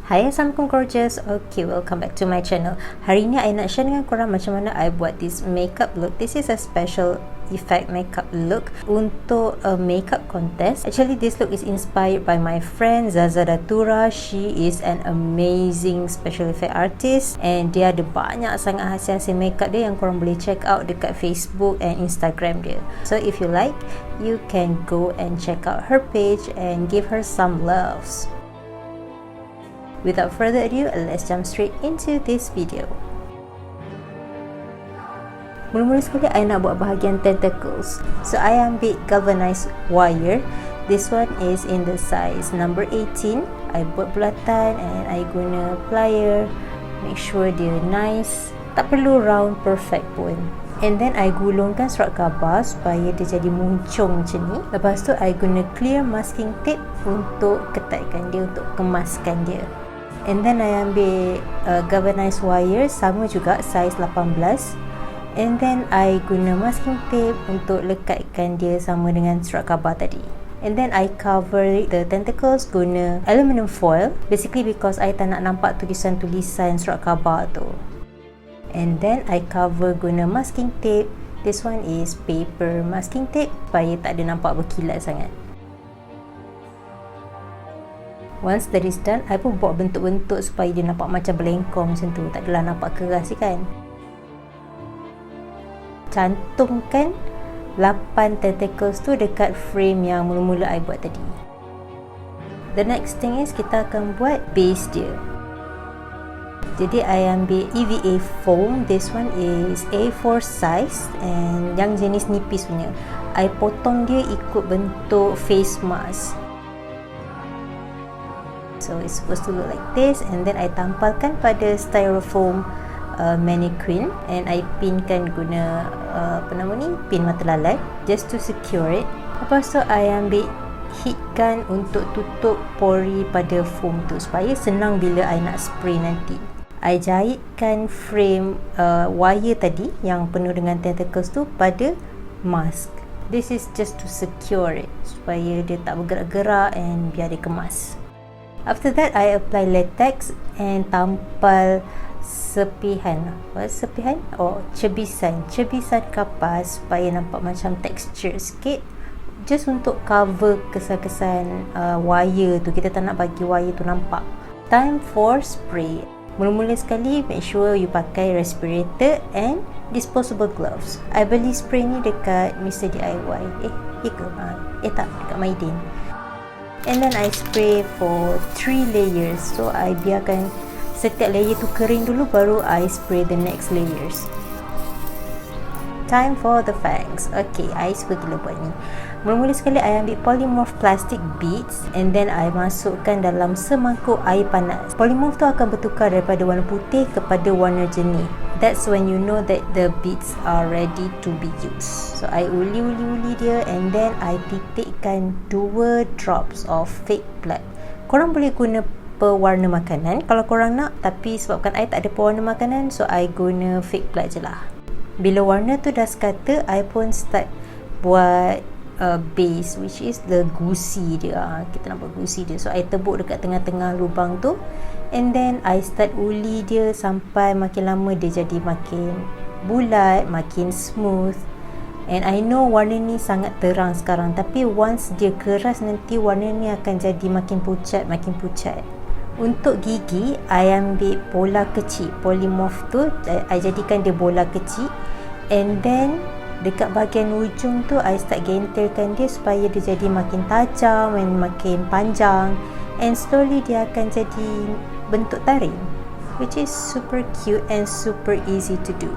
Hai, Assalamualaikum gorgeous. Okay, welcome back to my channel. Hari ni I nak share dengan korang macam mana I buat this makeup look. This is a special effect makeup look untuk a makeup contest. Actually, this look is inspired by my friend Zaza Datura. She is an amazing special effect artist and dia ada banyak sangat hasil-hasil makeup dia yang korang boleh check out dekat Facebook and Instagram dia. So if you like, you can go and check out her page and give her some loves. Without further ado, let's jump straight into this video. Mula-mula sekali, I nak buat bahagian tentacles. So, I ambil galvanized wire. This one is in the size number 18. I buat bulatan and I guna plier. Make sure dia nice. Tak perlu round perfect pun. And then, I gulungkan surat khabar supaya dia jadi muncung macam ni. Lepas tu, I guna clear masking tape untuk ketatkan dia, untuk kemaskan dia. And then I ambil galvanized wire sama juga size 18. And then I guna masking tape untuk lekatkan dia sama dengan surat khabar tadi. And then I cover the tentacles guna aluminium foil, basically because I tak nak nampak tulisan-tulisan surat khabar tu. And then I cover guna masking tape. This one is paper masking tape supaya tak ada nampak berkilat sangat. Once that is done, I pun buat bentuk-bentuk supaya dia nampak macam belengkong macam tu. Tak adalah nampak keras kan. Cantumkan 8 tentacles tu dekat frame yang mula-mula I buat tadi. The next thing is kita akan buat base dia. Jadi I ambil EVA foam. This one is A4 size and yang jenis nipis punya. I potong dia ikut bentuk face mask. So it's supposed to look like this, and then I tampalkan pada styrofoam mannequin and I pinkan guna pin mata lalat just to secure it. Lepas tu I ambil heat gun untuk tutup pori pada foam tu supaya senang bila I nak spray nanti. I jahitkan frame wire tadi yang penuh dengan tentacles tu pada mask. This is just to secure it supaya dia tak bergerak-gerak and biar dia kemas. After that, I apply latex and tampal sepihan. What sepihan? Oh, cebisan kapas supaya nampak macam texture sikit. Just untuk cover kesan-kesan wire tu. Kita tak nak bagi wire tu nampak. Time for spray. Mula-mula sekali, make sure you pakai respirator and disposable gloves. I beli spray ni dekat Mr. DIY. Tak, dekat Maidin. And then I spray for 3 layers. So I biarkan setiap layer tu kering dulu, baru I spray the next layers. Time for the fangs. Okay, I suka gila buat ni. Mula-mula sekali I ambil polymorph plastic beads and then I masukkan dalam semangkuk air panas. Polymorph tu akan bertukar daripada warna putih kepada warna jernih. That's when you know that the beads are ready to be used. So I uli dia and then I titikkan 2 drops of fake blood. Korang boleh guna pewarna makanan kalau korang nak, tapi sebabkan I tak ada pewarna makanan, so I guna fake blood je lah. Bila warna tu dah sekata, I pun start buat base, which is the gusi dia. Kita nak buat gusi dia, so I tebuk dekat tengah-tengah lubang tu and then I start uli dia sampai makin lama dia jadi makin bulat, makin smooth. And I know warna ni sangat terang sekarang, tapi once dia keras nanti warna ni akan jadi makin pucat. Untuk gigi, I ambil bola kecil, polymorph tu I jadikan dia bola kecil, and then dekat bahagian ujung tu I start gentelkan dia supaya dia jadi makin tajam dan makin panjang, and slowly dia akan jadi bentuk taring, which is super cute and super easy to do.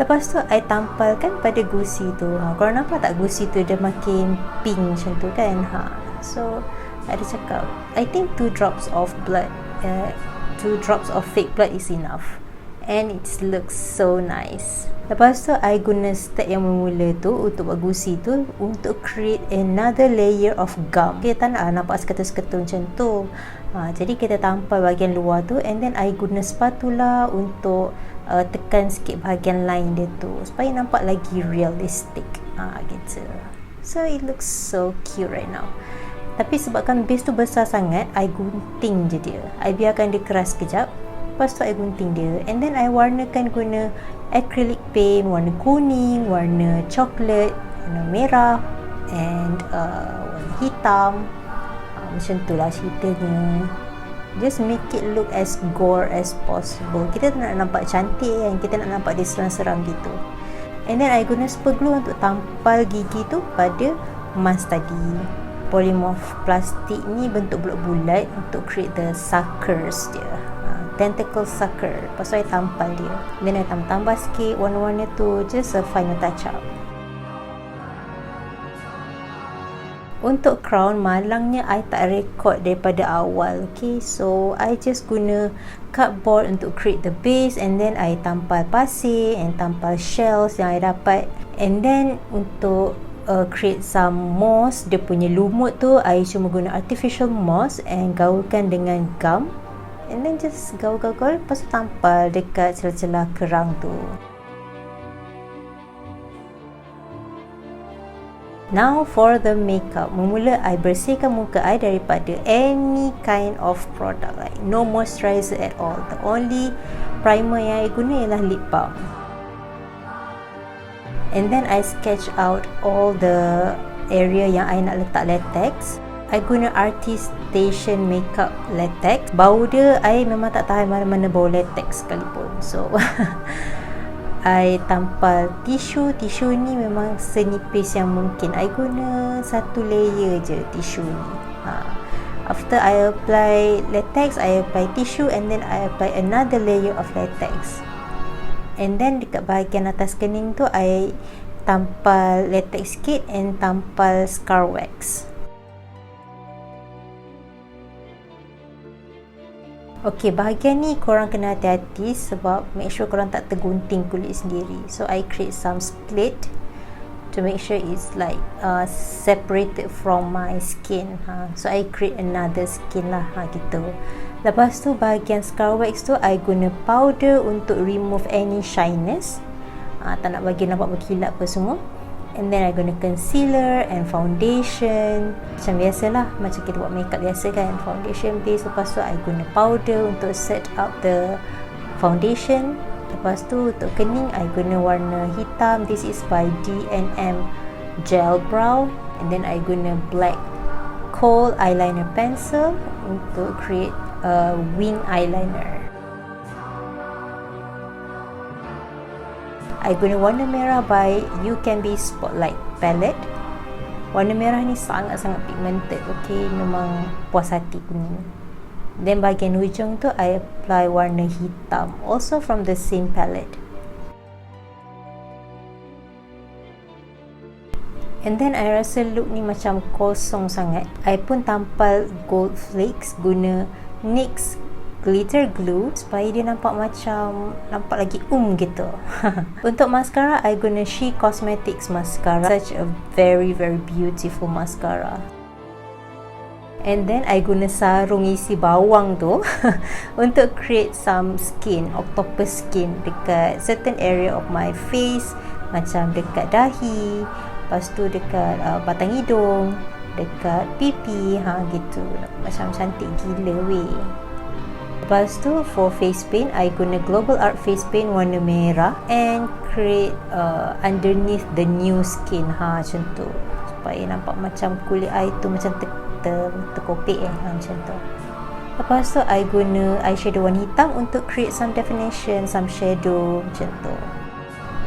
Lepas tu I tampalkan pada gusi tu. Korang nampak tak gusi tu dia makin pink macam tu kan? So I ada cakap, I think 2 drops of blood, 2 drops of fake blood is enough. And it looks so nice. Lepas tu I guna step yang mula tu untuk buat gusi tu untuk create another layer of gum. Kita tak nak nampak seketul-seketul macam tu. Jadi kita tampal bahagian luar tu and then I guna spatula untuk tekan sikit bahagian line dia tu supaya nampak lagi realistic. Gitu. So it looks so cute right now. Tapi sebabkan base tu besar sangat, I gunting je dia. I biarkan dia keras kejap, lepas tu I gunting dia. And then I warnakan guna acrylic paint, warna kuning, warna coklat, warna merah, and warna hitam. Macam tu lah ceritanya. Just make it look as gore as possible. Kita nak nampak cantik kan, kita nak nampak dia seram-seram gitu. And then I guna super glue untuk tampal gigi tu pada mask tadi. Polymorph plastik ni bentuk bulat-bulat untuk create the suckers dia, tentacle sucker. Lepas tu I tampal dia. Then I tambah sikit warna-warna tu, just a final touch up. Untuk crown, malangnya I tak record daripada awal. Okay, so I just guna cardboard untuk create the base, and then I tampal pasir and tampal shells yang I dapat. And then untuk create some moss, dia punya lumut tu I cuma guna artificial moss and gaulkan dengan gum, and then just gaul-gaul, lepas tu tampal dekat celah-celah kerang tu. Now for the makeup. Memula I bersihkan muka I daripada any kind of product, like no moisturizer at all. The only primer yang I guna ialah lip balm. And then I sketch out all the area yang I nak letak latex. I guna Artist Station Makeup Latex. Bau dia, I memang tak tahan mana-mana bau latex sekalipun. So I tampal tisu. Tisu ni memang senipis yang mungkin. I guna satu layer je tisu ni. After I apply latex, I apply tissue, and then I apply another layer of latex. And then dekat bahagian atas kening tu, I tampal latex sikit and tampal scar wax. Okay, bahagian ni korang kena hati-hati sebab make sure korang tak tergunting kulit sendiri. So I create some split to make sure it's like separated from my skin. So I create another skin lah, gitu. Lepas tu bahagian scar wax tu I guna powder untuk remove any shyness. Tak nak bagi nampak berkilat apa semua. And then I guna concealer and foundation. Macam biasalah, macam kita buat makeup biasa kan, foundation base. Lepas tu I guna powder untuk set up the foundation. Lepas tu untuk kening I guna warna hitam. This is by D&M Gel Brow. And then I guna black kohl eyeliner pencil untuk create a wing eyeliner. I guna warna merah by You Can Be Spotlight palette. Warna merah ni sangat-sangat pigmented. Okay, memang puas hati kuning. Then bahagian hujung tu I apply warna hitam, also from the same palette. And then I rasa look ni macam kosong sangat. I pun tampal gold flakes guna NYX glitter glue supaya dia nampak macam lagi gitu. Untuk mascara I guna She Cosmetics mascara. Such a very beautiful mascara. And then I guna sarung isi bawang tu untuk create some skin, octopus skin dekat certain area of my face, macam dekat dahi, lepas tu dekat batang hidung, dekat pipi, gitu. Macam cantik gila weh. Lepas tu for face paint I guna Global Art face paint warna merah and create underneath the new skin, macam tu, supaya nampak macam kulit I tu macam terkopek macam tu. Lepas tu I guna eyeshadow warna hitam untuk create some definition, some shadow macam tu.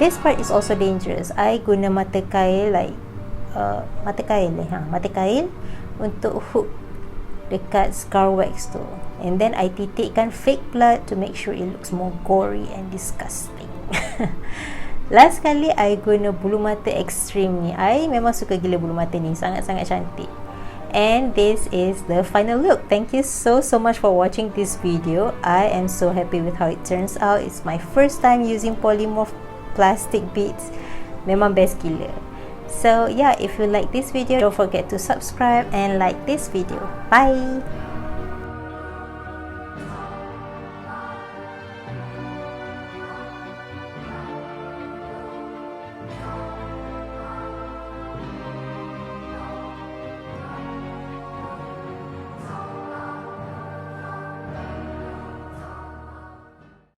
This part is also dangerous. I guna mata kail mata kail untuk hook dekat scar wax tu. And then I titikkan fake blood to make sure it looks more gory and disgusting. Last kali I guna bulu mata extreme ni. I memang suka gila bulu mata ni, sangat-sangat cantik. And this is the final look. Thank you so much for watching this video. I am so happy with how it turns out. It's my first time using polymorph plastic beads. Memang best gila. So yeah, if you like this video, don't forget to subscribe and like this video. Bye!